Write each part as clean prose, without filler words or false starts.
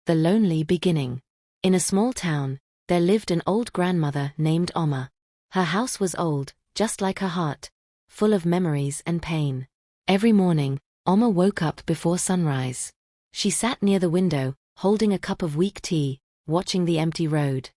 The Lonely Beginning. In a small town, there lived an old grandmother named Amma. Her house was old, just like her heart, full of memories and pain. Every morning, Amma woke up before sunrise. She sat near the window, holding a cup of weak tea, watching the empty road.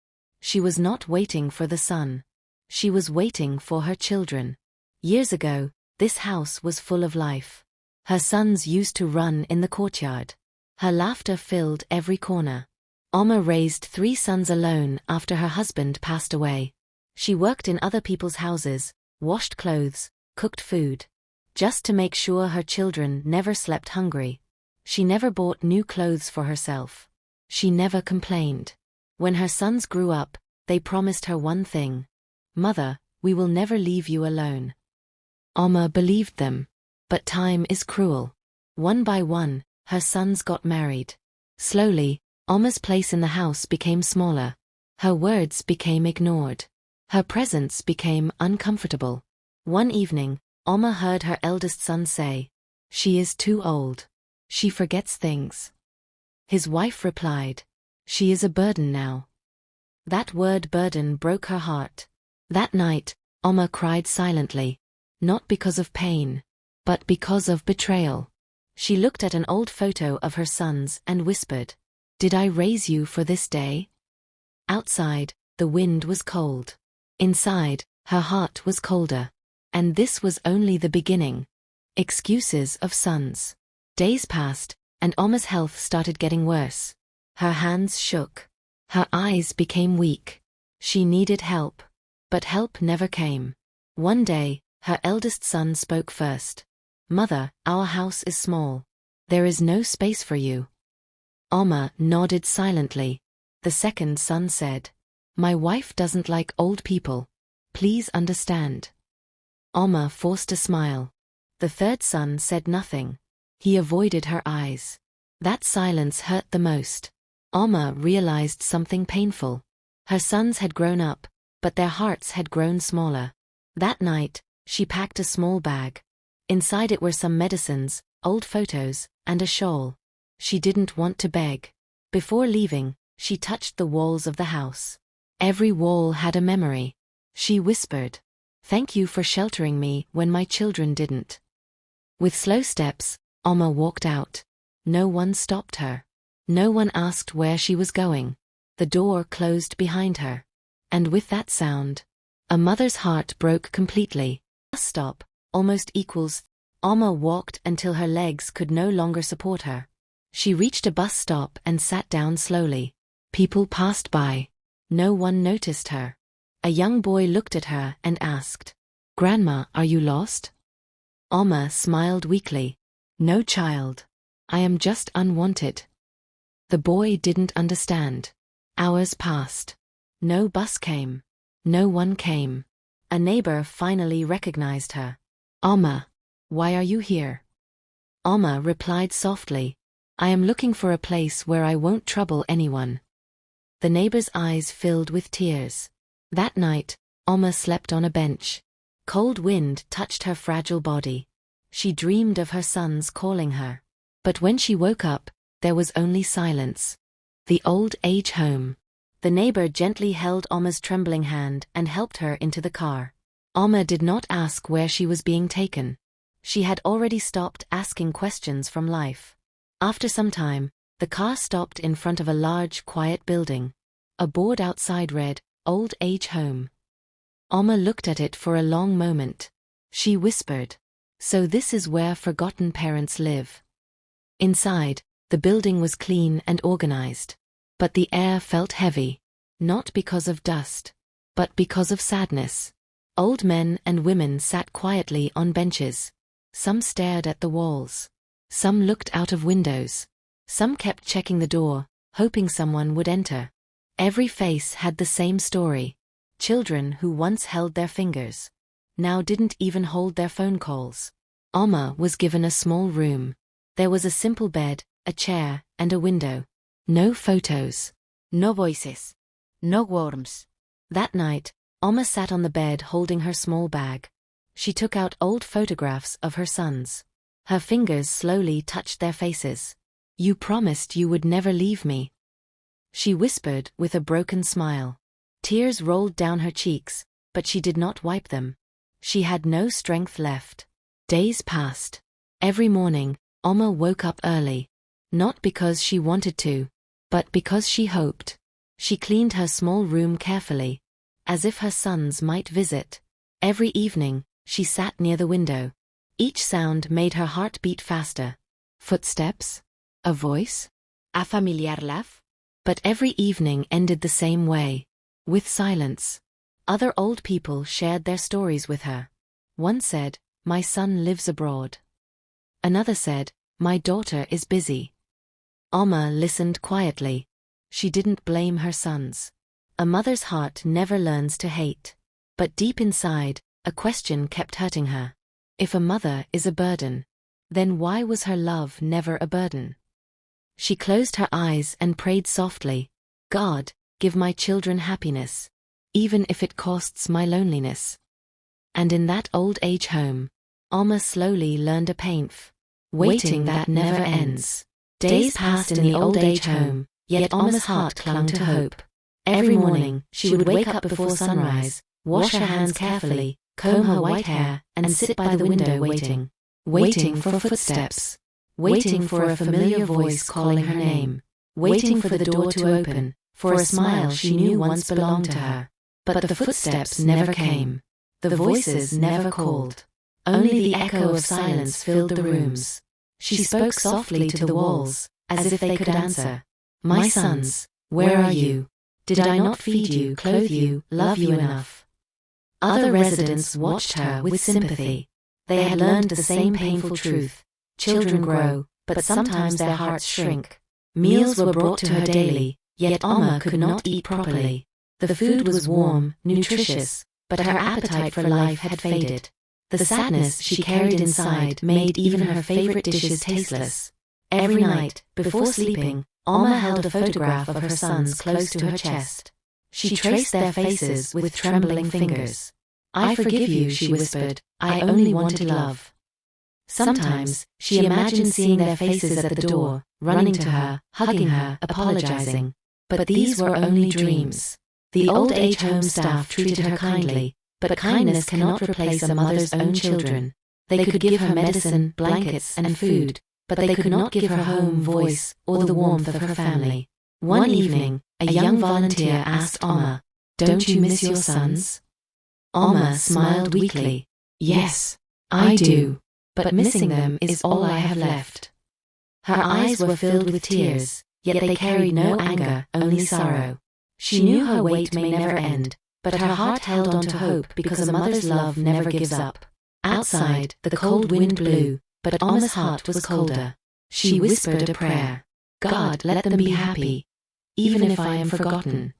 She was not waiting for the sun. She was waiting for her children. Years ago, this house was full of life. Her sons used to run in the courtyard. Her laughter filled every corner. Amma raised 3 sons alone after her husband passed away. She worked in other people's houses, washed clothes, cooked food, just to make sure her children never slept hungry. She never bought new clothes for herself. She never complained. When her sons grew up, they promised her one thing. "Mother, we will never leave you alone." Amma believed them. But time is cruel. One by one, her sons got married. Slowly, Amma's place in the house became smaller. Her words became ignored. Her presence became uncomfortable. One evening, Amma heard her eldest son say, "She is too old. She forgets things." His wife replied, "She is a burden now." That word burden broke her heart. That night, Amma cried silently, not because of pain, but because of betrayal. She looked at an old photo of her sons and whispered, "Did I raise you for this day?" Outside, the wind was cold. Inside, her heart was colder. And this was only the beginning. Excuses of sons. Days passed, and Amma's health started getting worse. Her hands shook. Her eyes became weak. She needed help. But help never came. One day, her eldest son spoke first. "Mother, our house is small. There is no space for you." Amma nodded silently. The second son said, "My wife doesn't like old people. Please understand." Amma forced a smile. The third son said nothing. He avoided her eyes. That silence hurt the most. Amma realized something painful. Her sons had grown up, but their hearts had grown smaller. That night, she packed a small bag. Inside it were some medicines, old photos, and a shawl. She didn't want to beg. Before leaving, she touched the walls of the house. Every wall had a memory. She whispered, "Thank you for sheltering me when my children didn't." With slow steps, Amma walked out. No one stopped her. No one asked where she was going. The door closed behind her. And with that sound, a mother's heart broke completely. Bus stop, almost equals. Amma walked until her legs could no longer support her. She reached a bus stop and sat down slowly. People passed by. No one noticed her. A young boy looked at her and asked, "Grandma, are you lost?" Amma smiled weakly. "No, child. I am just unwanted." The boy didn't understand. Hours passed. No bus came. No one came. A neighbor finally recognized her. "Amma, why are you here?" Amma replied softly, "I am looking for a place where I won't trouble anyone." The neighbor's eyes filled with tears. That night, Amma slept on a bench. Cold wind touched her fragile body. She dreamed of her sons calling her. But when she woke up, there was only silence. The old age home. The neighbor gently held Amma's trembling hand and helped her into the car. Amma did not ask where she was being taken. She had already stopped asking questions from life. After some time, the car stopped in front of a large, quiet building. A board outside read, "Old Age Home." Amma looked at it for a long moment. She whispered, "So this is where forgotten parents live." Inside, the building was clean and organized. But the air felt heavy. Not because of dust, but because of sadness. Old men and women sat quietly on benches. Some stared at the walls. Some looked out of windows. Some kept checking the door, hoping someone would enter. Every face had the same story. Children who once held their fingers now didn't even hold their phone calls. Amma was given a small room. There was a simple bed, a chair, and a window. No photos. No voices. No worms. That night, Amma sat on the bed holding her small bag. She took out old photographs of her sons. Her fingers slowly touched their faces. "You promised you would never leave me." she whispered with a broken smile. Tears rolled down her cheeks, but she did not wipe them. She had no strength left. Days passed. Every morning, Amma woke up early. Not because she wanted to, but because she hoped. She cleaned her small room carefully, as if her sons might visit. Every evening, she sat near the window. Each sound made her heart beat faster. Footsteps? A voice? A familiar laugh? But every evening ended the same way, with silence. Other old people shared their stories with her. One said, "My son lives abroad." Another said, "My daughter is busy." Amma listened quietly. She didn't blame her sons. A mother's heart never learns to hate. But deep inside, a question kept hurting her. If a mother is a burden, then why was her love never a burden? She closed her eyes and prayed softly, "God, give my children happiness, even if it costs my loneliness." And in that old age home, Amma slowly learned a painf waiting that never ends. Days passed in the old age home, yet Amma's heart clung to hope. Every morning, she would wake up before sunrise, wash her hands carefully, comb her white hair, and sit by the window waiting. Waiting for footsteps. Waiting for a familiar voice calling her name. Waiting for the door to open, for a smile she knew once belonged to her. But the footsteps never came. The voices never called. Only the echo of silence filled the rooms. She spoke softly to the walls, as if they could answer. "My sons, where are you? Did I not feed you, clothe you, love you enough?" Other residents watched her with sympathy. They had learned the same painful truth. Children grow, but sometimes their hearts shrink. Meals were brought to her daily, yet Amma could not eat properly. The food was warm, nutritious, but her appetite for life had faded. The sadness she carried inside made even her favorite dishes tasteless. Every night, before sleeping, Amma held a photograph of her sons close to her chest. She traced their faces with trembling fingers. "I forgive you," she whispered, "I only wanted love." Sometimes, she imagined seeing their faces at the door, running to her, hugging her, apologizing. But these were only dreams. The old age home staff treated her kindly, but kindness cannot replace a mother's own children. They could give her medicine, blankets, and food, but they could not give her home, voice, or the warmth of her family. One evening, a young volunteer asked Amma, "Don't you miss your sons?" Amma smiled weakly. "Yes, I do. But missing them is all I have left." Her eyes were filled with tears, yet they carried no anger, only sorrow. She knew her wait may never end, but her heart held on to hope because a mother's love never gives up. Outside, the cold wind blew, but Amma's heart was colder. She whispered a prayer. "God, let them be happy, even if I am forgotten."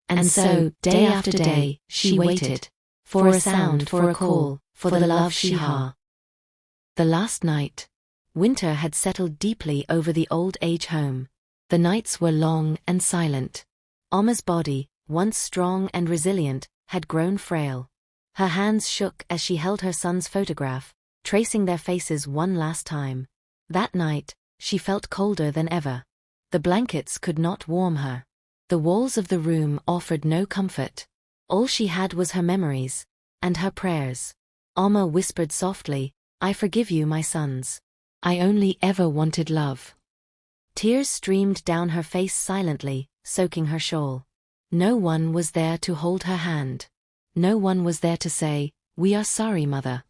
And so, day after day, she waited. For a sound, for a call, for the love she had. The last night. Winter had settled deeply over the old age home. The nights were long and silent. Amma's body, once strong and resilient, had grown frail. Her hands shook as she held her son's photograph, tracing their faces one last time. That night, she felt colder than ever. The blankets could not warm her. The walls of the room offered no comfort. All she had was her memories, and her prayers. Amma whispered softly, "I forgive you, my sons. I only ever wanted love." Tears streamed down her face silently, soaking her shawl. No one was there to hold her hand. No one was there to say, "We are sorry, mother."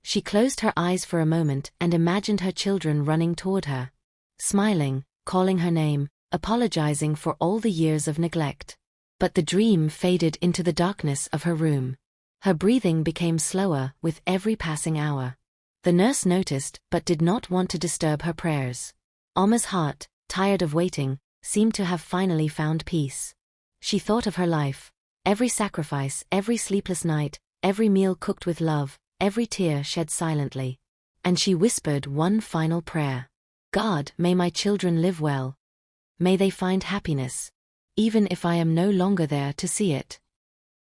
She closed her eyes for a moment and imagined her children running toward her, smiling, calling her name, apologizing for all the years of neglect. But the dream faded into the darkness of her room. Her breathing became slower with every passing hour. The nurse noticed but did not want to disturb her prayers. Amma's heart, tired of waiting, seemed to have finally found peace. She thought of her life, every sacrifice, every sleepless night, every meal cooked with love, every tear shed silently. And she whispered one final prayer. "God, may my children live well. May they find happiness, even if I am no longer there to see it."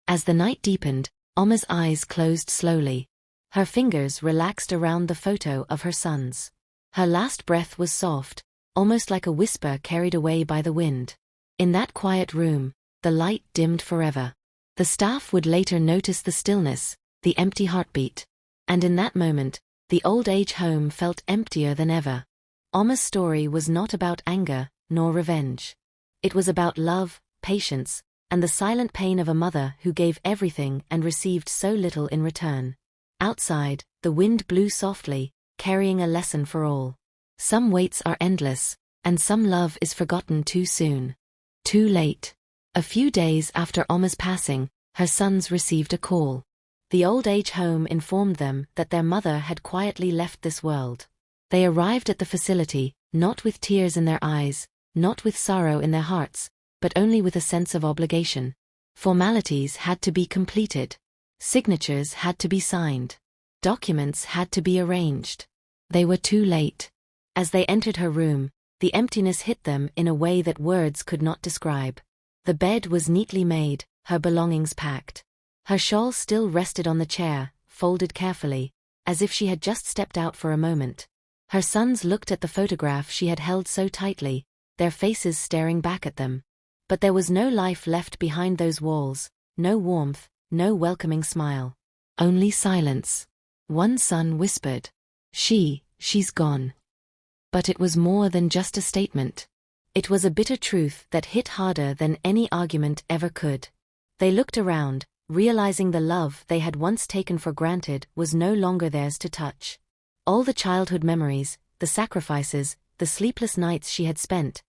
As the night deepened, Amma's eyes closed slowly. Her fingers relaxed around the photo of her sons. Her last breath was soft, almost like a whisper carried away by the wind. In that quiet room, the light dimmed forever. The staff would later notice the stillness, the empty heartbeat. And in that moment, the old age home felt emptier than ever. Amma's story was not about anger, nor revenge. It was about love, patience, and the silent pain of a mother who gave everything and received so little in return. Outside, the wind blew softly, carrying a lesson for all. Some waits are endless, and some love is forgotten too soon. Too late. A few days after Amma's passing, her sons received a call. The old age home informed them that their mother had quietly left this world. They arrived at the facility, not with tears in their eyes, not with sorrow in their hearts, but only with a sense of obligation. Formalities had to be completed. Signatures had to be signed. Documents had to be arranged. They were too late. As they entered her room, the emptiness hit them in a way that words could not describe. The bed was neatly made, her belongings packed. Her shawl still rested on the chair, folded carefully, as if she had just stepped out for a moment. Her sons looked at the photograph she had held so tightly, their faces staring back at them. But there was no life left behind those walls, no warmth, no welcoming smile. Only silence. One son whispered, She's gone." But it was more than just a statement. It was a bitter truth that hit harder than any argument ever could. They looked around, realizing the love they had once taken for granted was no longer theirs to touch. All the childhood memories, the sacrifices, the sleepless nights she had spent.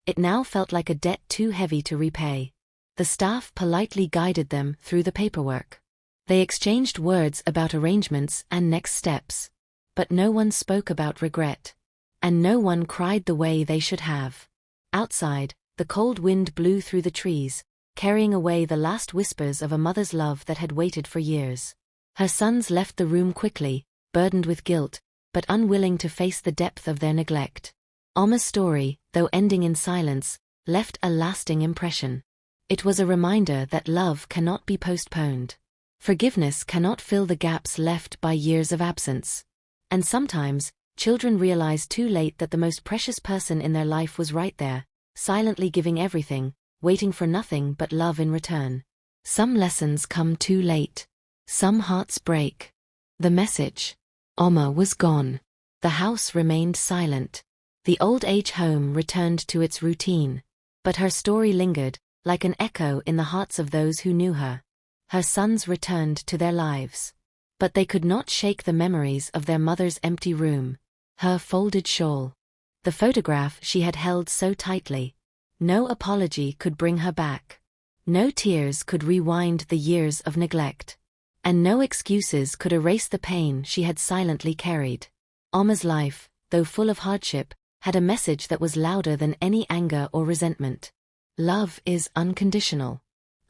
It now felt like a debt too heavy to repay. The staff politely guided them through the paperwork. They exchanged words about arrangements and next steps. But no one spoke about regret. And no one cried the way they should have. Outside, the cold wind blew through the trees, carrying away the last whispers of a mother's love that had waited for years. Her sons left the room quickly, burdened with guilt, but unwilling to face the depth of their neglect. Amma's story, though ending in silence, left a lasting impression. It was a reminder that love cannot be postponed. Forgiveness cannot fill the gaps left by years of absence. And sometimes, children realize too late that the most precious person in their life was right there, silently giving everything, waiting for nothing but love in return. Some lessons come too late. Some hearts break. The message. Amma was gone. The house remained silent. The old age home returned to its routine. But her story lingered, like an echo in the hearts of those who knew her. Her sons returned to their lives. But they could not shake the memories of their mother's empty room. Her folded shawl. The photograph she had held so tightly. No apology could bring her back. No tears could rewind the years of neglect. And no excuses could erase the pain she had silently carried. Amma's life, though full of hardship, had a message that was louder than any anger or resentment. Love is unconditional.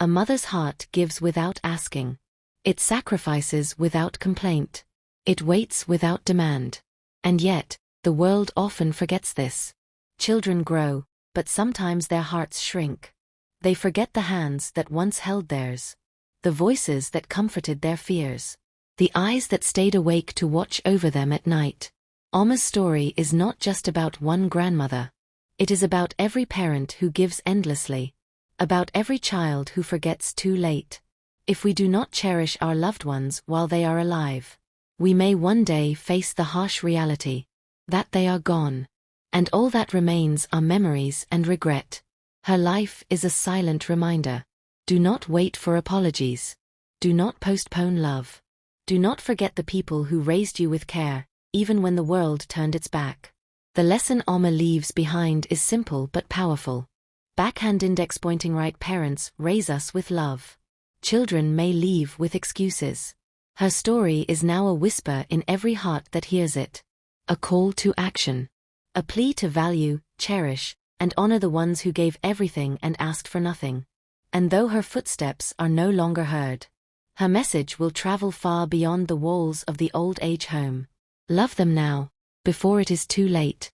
A mother's heart gives without asking. It sacrifices without complaint. It waits without demand. And yet, the world often forgets this. Children grow, but sometimes their hearts shrink. They forget the hands that once held theirs. The voices that comforted their fears. The eyes that stayed awake to watch over them at night. Amma's story is not just about one grandmother. It is about every parent who gives endlessly. About every child who forgets too late. If we do not cherish our loved ones while they are alive, we may one day face the harsh reality that they are gone. And all that remains are memories and regret. Her life is a silent reminder. Do not wait for apologies. Do not postpone love. Do not forget the people who raised you with care, even when the world turned its back. The lesson Amma leaves behind is simple but powerful. Backhand index pointing right parents raise us with love. Children may leave with excuses. Her story is now a whisper in every heart that hears it. A call to action. A plea to value, cherish, and honor the ones who gave everything and asked for nothing. And though her footsteps are no longer heard, her message will travel far beyond the walls of the old age home. Love them now, before it is too late.